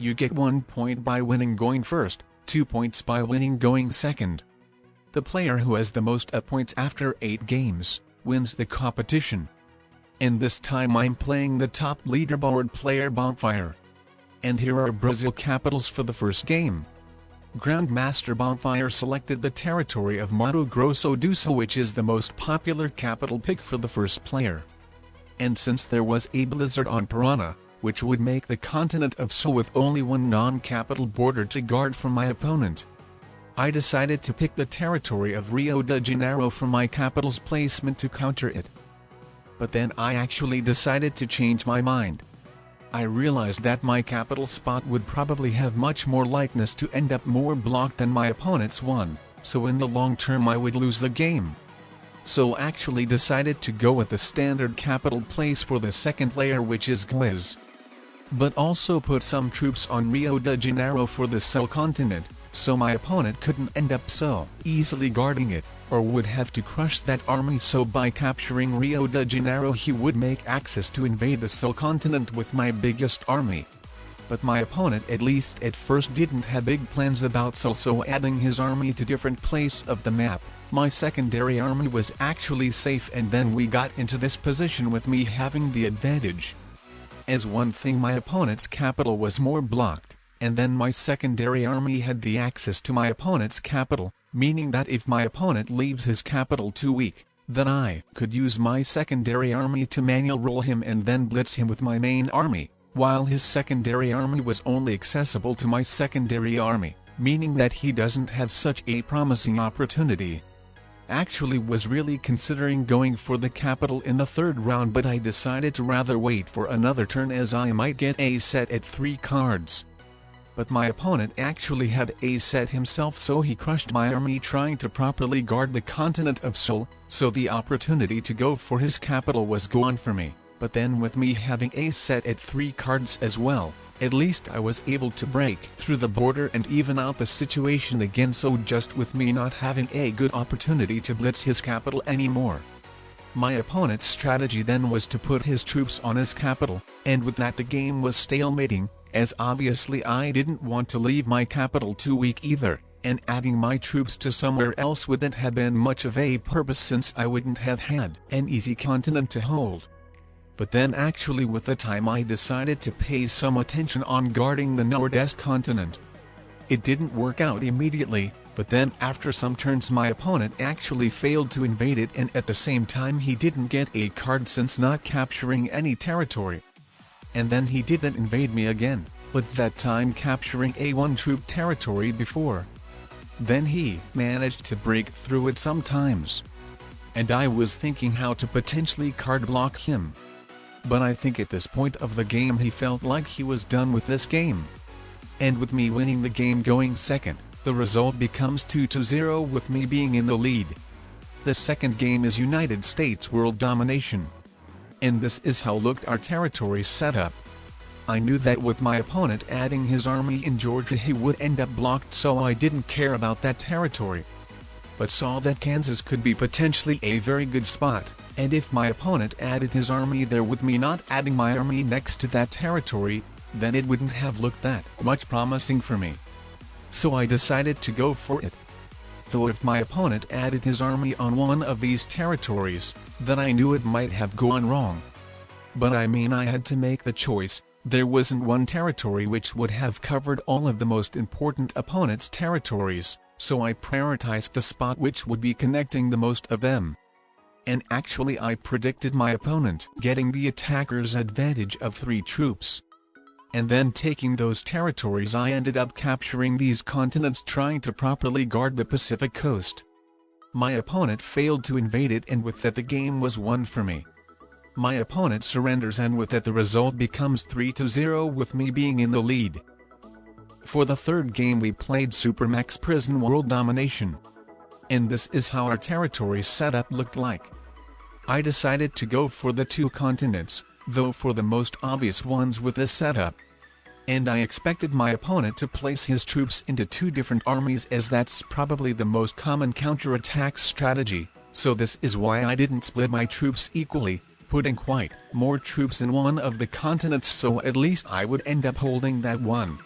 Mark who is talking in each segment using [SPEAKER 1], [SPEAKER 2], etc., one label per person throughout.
[SPEAKER 1] You get 1 point by winning going first, 2 points by winning going second. The player who has the most points after 8 games, wins the competition. And this time I'm playing the top leaderboard player Bonfire. And here are Brazil capitals for the first game. Grandmaster Bonfire selected the territory of Mato Grosso do Sul, which is the most popular capital pick for the first player. And since there was a blizzard on Parana, which would make the continent of Sul with only one non-capital border to guard from my opponent, I decided to pick the territory of Rio de Janeiro for my capital's placement to counter it. But then I actually decided to change my mind. I realized that my capital spot would probably have much more likeness to end up more blocked than my opponent's one, so in the long term I would lose the game. So actually decided to go with the standard capital place for the second layer, which is Gliz. But also put some troops on Rio de Janeiro for the Sul continent, so my opponent couldn't end up so easily guarding it, or would have to crush that army, so by capturing Rio de Janeiro he would make access to invade the Sul continent with my biggest army. But my opponent, at least at first, didn't have big plans about Sul, so adding his army to different place of the map, my secondary army was actually safe, and then we got into this position with me having the advantage. As one thing, my opponent's capital was more blocked, and then my secondary army had the access to my opponent's capital, meaning that if my opponent leaves his capital too weak, then I could use my secondary army to manual roll him and then blitz him with my main army, while his secondary army was only accessible to my secondary army, meaning that he doesn't have such a promising opportunity. Actually was really considering going for the capital in the third round, but I decided to rather wait for another turn, as I might get a set at 3 cards. But my opponent actually had a set himself, so he crushed my army trying to properly guard the continent of Sul, so the opportunity to go for his capital was gone for me. But then with me having a set at 3 cards as well, at least I was able to break through the border and even out the situation again, so just with me not having a good opportunity to blitz his capital anymore. My opponent's strategy then was to put his troops on his capital, and with that the game was stalemating, as obviously I didn't want to leave my capital too weak either, and adding my troops to somewhere else wouldn't have been much of a purpose, since I wouldn't have had an easy continent to hold. But then actually with the time I decided to pay some attention on guarding the Nordeste continent. It didn't work out immediately, but then after some turns my opponent actually failed to invade it, and at the same time he didn't get a card since not capturing any territory. And then he didn't invade me again, but that time capturing a 1 troop territory before. Then he managed to break through it sometimes. And I was thinking how to potentially card block him. But I think at this point of the game he felt like he was done with this game. And with me winning the game going second, the result becomes 2-0 with me being in the lead. The second game is United States World Domination. And this is how looked our territory setup. I knew that with my opponent adding his army in Georgia he would end up blocked, so I didn't care about that territory. But saw that Kansas could be potentially a very good spot, and if my opponent added his army there with me not adding my army next to that territory, then it wouldn't have looked that much promising for me. So I decided to go for it. Though if my opponent added his army on one of these territories, then I knew it might have gone wrong. But I mean, I had to make the choice. There wasn't one territory which would have covered all of the most important opponent's territories, so I prioritized the spot which would be connecting the most of them. And actually I predicted my opponent getting the attacker's advantage of 3 troops. And then taking those territories I ended up capturing these continents, trying to properly guard the Pacific coast. My opponent failed to invade it, and with that the game was won for me. My opponent surrenders, and with that the result becomes 3-0 with me being in the lead. For the third game we played Supermax Prison World Domination. And this is how our territory setup looked like. I decided to go for the 2 continents, though for the most obvious ones with this setup. And I expected my opponent to place his troops into 2 different armies, as that's probably the most common counterattack strategy, so this is why I didn't split my troops equally, putting quite more troops in one of the continents, so at least I would end up holding that one,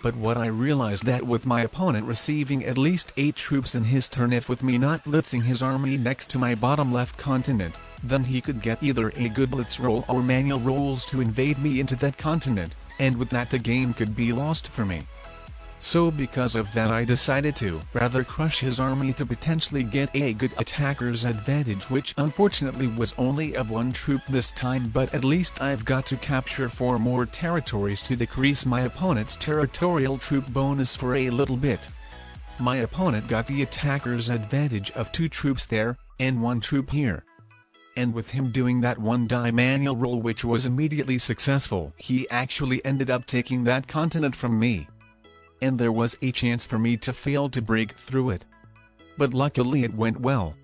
[SPEAKER 1] But what I realized that with my opponent receiving at least 8 troops in his turn, if with me not blitzing his army next to my bottom left continent, then he could get either a good blitz roll or manual rolls to invade me into that continent, and with that the game could be lost for me. So because of that I decided to rather crush his army to potentially get a good attacker's advantage, which unfortunately was only of 1 troop this time, but at least I've got to capture 4 more territories to decrease my opponent's territorial troop bonus for a little bit. My opponent got the attacker's advantage of 2 troops there, and 1 troop here. And with him doing that 1 die manual roll which was immediately successful, he actually ended up taking that continent from me. And there was a chance for me to fail to break through it. But luckily it went well.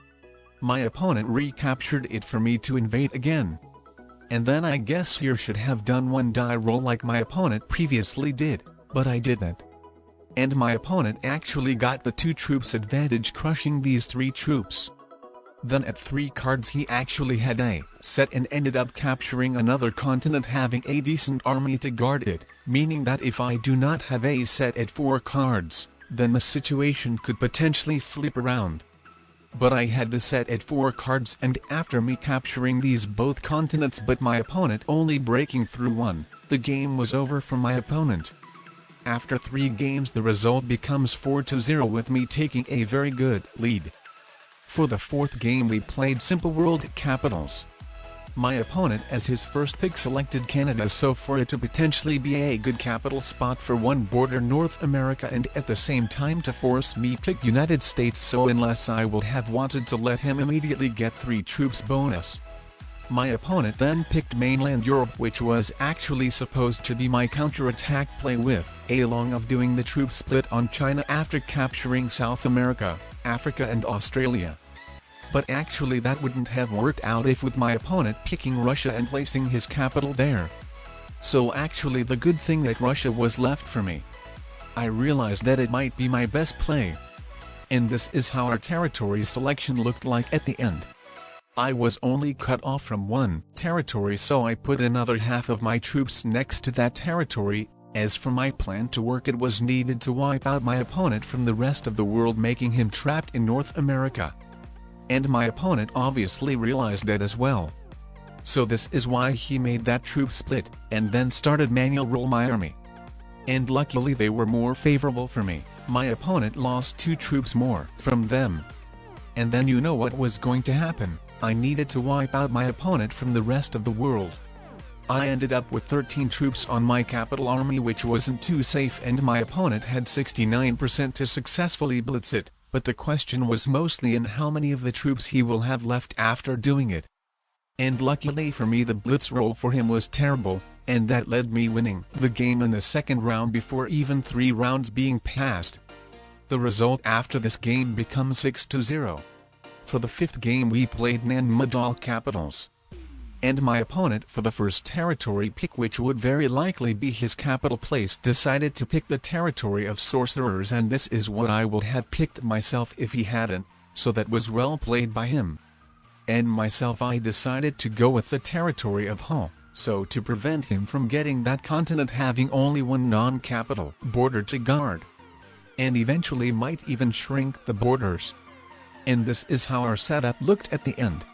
[SPEAKER 1] My opponent recaptured it for me to invade again. And then I guess here should have done 1 die roll like my opponent previously did, but I didn't. And my opponent actually got the 2 troops advantage, crushing these 3 troops. Then at 3 cards he actually had a set and ended up capturing another continent, having a decent army to guard it, meaning that if I do not have a set at 4 cards, then the situation could potentially flip around. But I had the set at 4 cards, and after me capturing these both continents but my opponent only breaking through 1, the game was over for my opponent. After 3 games the result becomes 4-0 with me taking a very good lead. For the 4th game we played Simple World Capitals. My opponent as his first pick selected Canada, so for it to potentially be a good capital spot for 1 border North America and at the same time to force me pick United States, so unless I would have wanted to let him immediately get 3 troops bonus. My opponent then picked mainland Europe, which was actually supposed to be my counter-attack play with a long of doing the troop split on China after capturing South America, Africa and Australia. But actually that wouldn't have worked out if with my opponent picking Russia and placing his capital there. So actually the good thing that Russia was left for me. I realized that it might be my best play. And this is how our territory selection looked like at the end. I was only cut off from 1 territory, so I put another half of my troops next to that territory. As for my plan to work, it was needed to wipe out my opponent from the rest of the world, making him trapped in North America. And my opponent obviously realized that as well. So this is why he made that troop split, and then started manual roll my army. And luckily they were more favorable for me. My opponent lost 2 troops more from them. And then you know what was going to happen. I needed to wipe out my opponent from the rest of the world. I ended up with 13 troops on my capital army, which wasn't too safe, and my opponent had 69% to successfully blitz it, but the question was mostly in how many of the troops he will have left after doing it. And luckily for me the blitz roll for him was terrible, and that led me winning the game in the 2nd round before even 3 rounds being passed. The result after this game becomes 6-0. For the 5th game we played Nan Madol Capitals. And my opponent for the first territory pick, which would very likely be his capital place, decided to pick the territory of sorcerers, and this is what I would have picked myself if he hadn't, so that was well played by him. And myself, I decided to go with the territory of Hull, so to prevent him from getting that continent, having only 1 non-capital border to guard. And eventually might even shrink the borders. And this is how our setup looked at the end.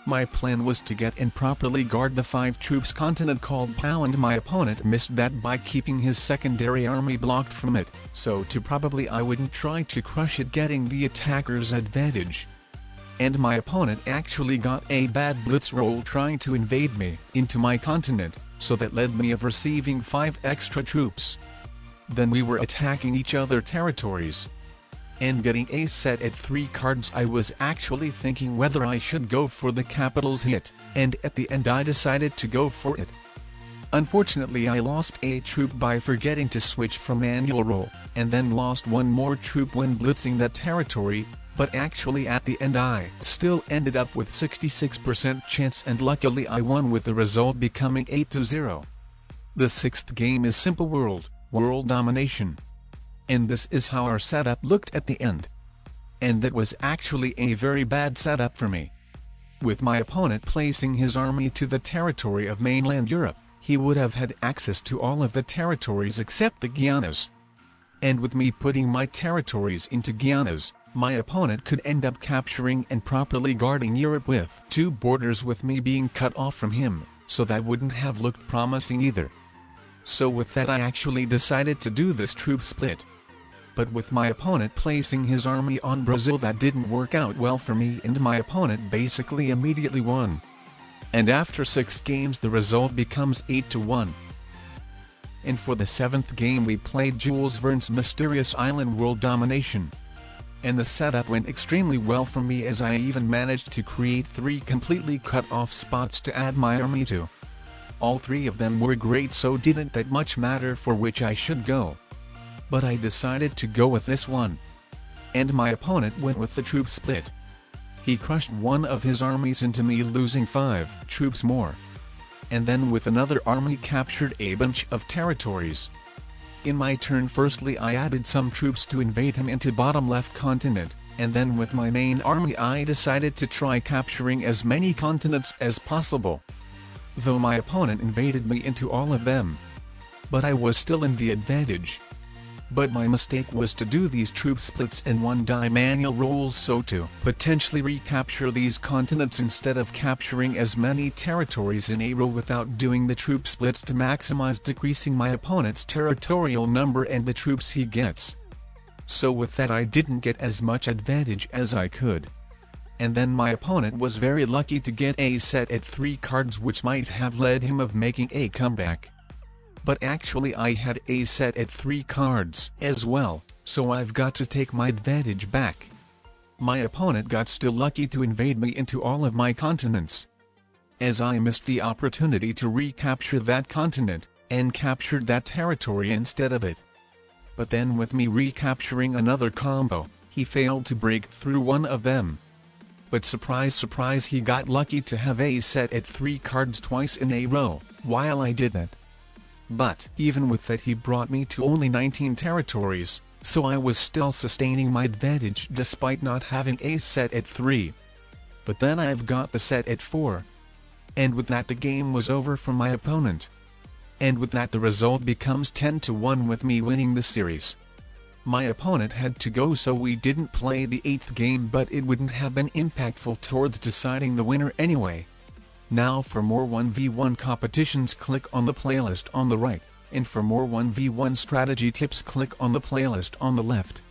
[SPEAKER 1] My plan was to get and properly guard the 5 troops continent called POW, and my opponent missed that by keeping his secondary army blocked from it, so to probably I wouldn't try to crush it, getting the attacker's advantage. And my opponent actually got a bad blitz roll trying to invade me into my continent, so that led me of receiving 5 extra troops. Then we were attacking each other territories. And getting a set at 3 cards, I was actually thinking whether I should go for the capitals hit, and at the end I decided to go for it. Unfortunately I lost a troop by forgetting to switch from manual roll, and then lost 1 more troop when blitzing that territory, but actually at the end I still ended up with 66% chance, and luckily I won with the result becoming 8-0. The 6th game is Simple World Domination. And this is how our setup looked at the end. And that was actually a very bad setup for me. With my opponent placing his army to the territory of mainland Europe, he would have had access to all of the territories except the Guianas, and with me putting my territories into Guianas, my opponent could end up capturing and properly guarding Europe with 2 borders with me being cut off from him, so that wouldn't have looked promising either. So with that I actually decided to do this troop split. But with my opponent placing his army on Brazil, that didn't work out well for me, and my opponent basically immediately won. And after 6 games the result becomes 8-1. And for the 7th game we played Jules Verne's Mysterious Island World Domination. And the setup went extremely well for me, as I even managed to create 3 completely cut off spots to add my army to. All 3 of them were great, so didn't that much matter for which I should go. But I decided to go with this one. And my opponent went with the troop split. He crushed one of his armies into me, losing 5 troops more. And then with another army captured a bunch of territories. In my turn, firstly I added some troops to invade him into bottom left continent, and then with my main army I decided to try capturing as many continents as possible. Though my opponent invaded me into all of them. But I was still in the advantage. But my mistake was to do these troop splits in 1-die manual rolls, so to potentially recapture these continents instead of capturing as many territories in a row without doing the troop splits to maximize decreasing my opponent's territorial number and the troops he gets. So with that I didn't get as much advantage as I could. And then my opponent was very lucky to get a set at 3 cards, which might have led him of making a comeback. But actually I had a set at 3 cards as well, so I've got to take my advantage back. My opponent got still lucky to invade me into all of my continents, as I missed the opportunity to recapture that continent, and captured that territory instead of it. But then with me recapturing another combo, he failed to break through one of them. But surprise surprise, he got lucky to have a set at 3 cards twice in a row, while I didn't. But even with that he brought me to only 19 territories, so I was still sustaining my advantage despite not having a set at 3. But then I've got the set at 4. And with that the game was over for my opponent. And with that the result becomes 10-1 with me winning the series. My opponent had to go, so we didn't play the 8th game, but it wouldn't have been impactful towards deciding the winner anyway. Now for more 1v1 competitions click on the playlist on the right, and for more 1v1 strategy tips click on the playlist on the left.